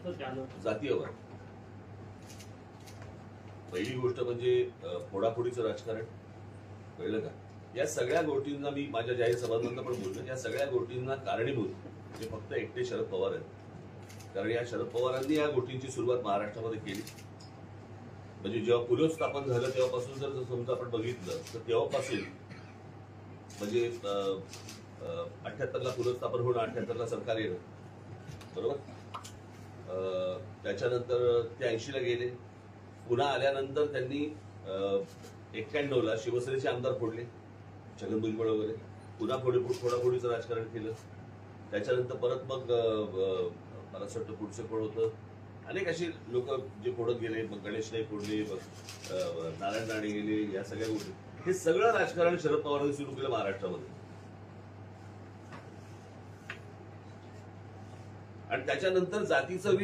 जास्त जाणवतं? जातीयवाद. पहिली गोष्ट म्हणजे फोडाफोडीचं राजकारण, कळलं का? या सगळ्या गोष्टींना मी माझ्या जाहीर सभांमधनं पण बोललो, या सगळ्या गोष्टींना कारणीभूत हे फक्त एकटे शरद पवार आहेत. कारण या शरद पवारांनी या गोष्टींची सुरुवात महाराष्ट्रामध्ये केली. म्हणजे जेव्हा पुनर्स्थापन झालं तेव्हापासून जर समजा आपण बघितलं तर तेव्हापासून म्हणजे 78ला पुनर्स्थापन होणं, 78ला सरकार येणं, बरोबर. त्याच्यानंतर ते 80ला गेले. पुन्हा आल्यानंतर त्यांनी 91ला शिवसेनेचे आमदार फोडले, छगन भुजबळ वगैरे. पुन्हा फोडाफोडीचं राजकारण केलं. त्याच्यानंतर परत मग मला असं वाटतं पुढचं कोण होतं, अनेक अशी लोक जे फोडत गेले. मग गणेश नाईक फोडले, मग नारायण राणे गेले. या सगळ्या गोष्टी, हे सगळं राजकारण शरद पवारांनी सुरू केलं महाराष्ट्रामध्ये. आणि त्याच्यानंतर जातीचं